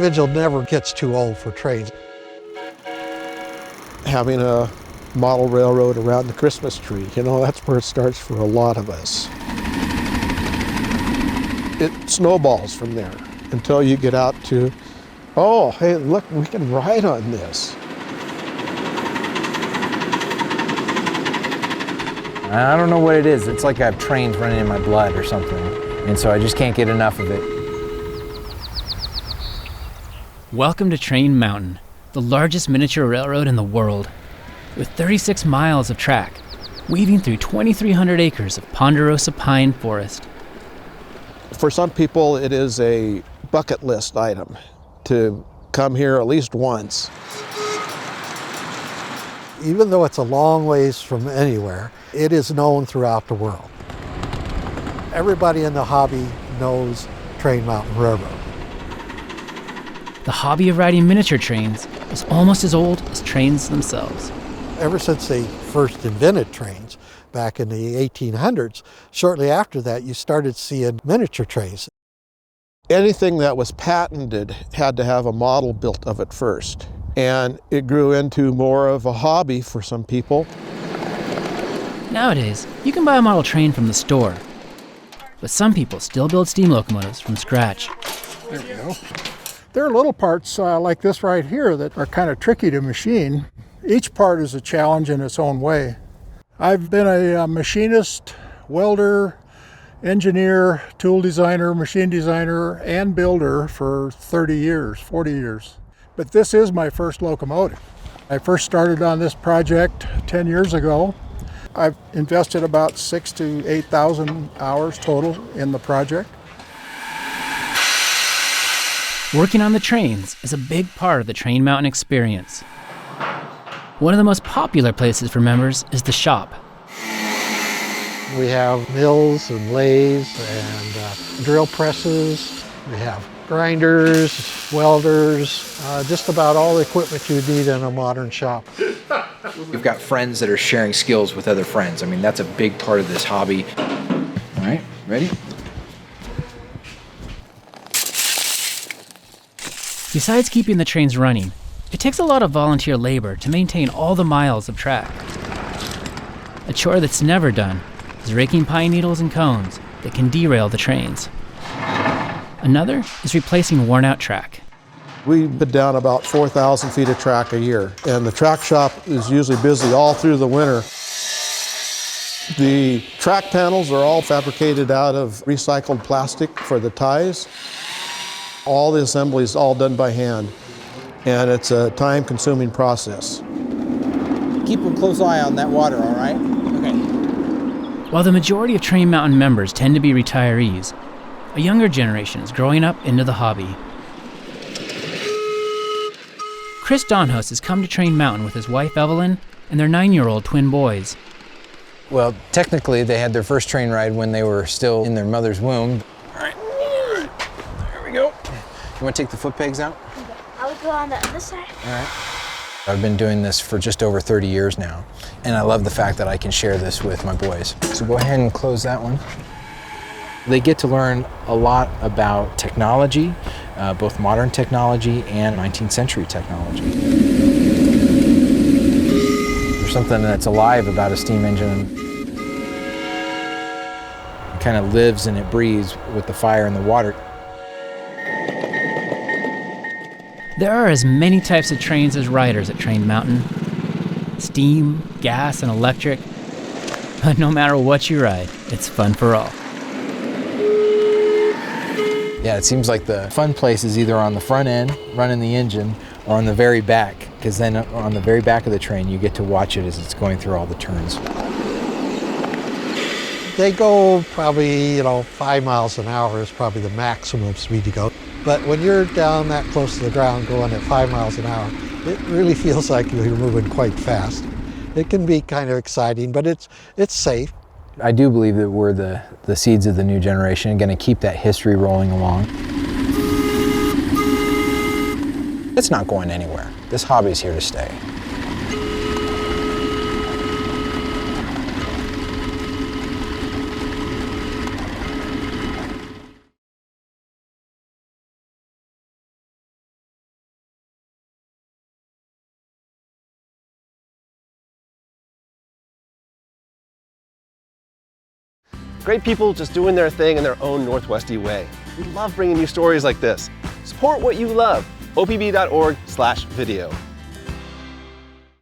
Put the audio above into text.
individual never gets too old for trains. Having a model railroad around the Christmas tree, that's where it starts for a lot of us. It snowballs from there until you get out to, oh, hey, look, we can ride on this. I don't know what it is. It's like I have trains running in my blood or something. And so I just can't get enough of it. Welcome to Train Mountain, the largest miniature railroad in the world. With 36 miles of track, weaving through 2,300 acres of ponderosa pine forest. For some people, it is a bucket list item to come here at least once. Even though it's a long ways from anywhere, it is known throughout the world. Everybody in the hobby knows Train Mountain Railroad. The hobby of riding miniature trains is almost as old as trains themselves. Ever since they first invented trains back in the 1800s, shortly after that you started seeing miniature trains. Anything that was patented had to have a model built of it first. And it grew into more of a hobby for some people. Nowadays, you can buy a model train from the store. But some people still build steam locomotives from scratch. There we go. There are little parts like this right here that are kind of tricky to machine. Each part is a challenge in its own way. I've been a machinist, welder, engineer, tool designer, machine designer, and builder for 30 years, 40 years. But this is my first locomotive. I first started on this project 10 years ago. I've invested about 6,000 to 8,000 hours total in the project. Working on the trains is a big part of the Train Mountain experience. One of the most popular places for members is the shop. We have mills and lathes and drill presses. We have grinders, welders, just about all the equipment you need in a modern shop. We've got friends that are sharing skills with other friends. I mean, that's a big part of this hobby. All right, ready? Besides keeping the trains running, it takes a lot of volunteer labor to maintain all the miles of track. A chore that's never done is raking pine needles and cones that can derail the trains. Another is replacing worn-out track. We put down about 4,000 feet of track a year, and the track shop is usually busy all through the winter. The track panels are all fabricated out of recycled plastic for the ties. All the assembly is all done by hand, and it's a time-consuming process. Keep a close eye on that water, all right? Okay. While the majority of Train Mountain members tend to be retirees, a younger generation is growing up into the hobby. Chris Donhos has come to Train Mountain with his wife Evelyn and their 9-year-old twin boys. Well, technically, they had their first train ride when they were still in their mother's womb. All right, here we go. You want to take the foot pegs out? Okay. I would go on the other side. All right. I've been doing this for just over 30 years now, and I love the fact that I can share this with my boys. So go ahead and close that one. They get to learn a lot about technology, both modern technology and 19th century technology. There's something that's alive about a steam engine. It kind of lives and it breathes with the fire and the water. There are as many types of trains as riders at Train Mountain. Steam, gas, and electric. But no matter what you ride, it's fun for all. Yeah, it seems like the fun place is either on the front end, running the engine, or on the very back, because then on the very back of the train, you get to watch it as it's going through all the turns. They go probably, 5 miles an hour is probably the maximum speed to go. But when you're down that close to the ground going at 5 miles an hour, it really feels like you're moving quite fast. It can be kind of exciting, but it's safe. I do believe that we're the seeds of the new generation and going to keep that history rolling along. It's not going anywhere. This hobby's here to stay. Great people just doing their thing in their own Northwesty way. We love bringing you stories like this. Support what you love. opb.org/video.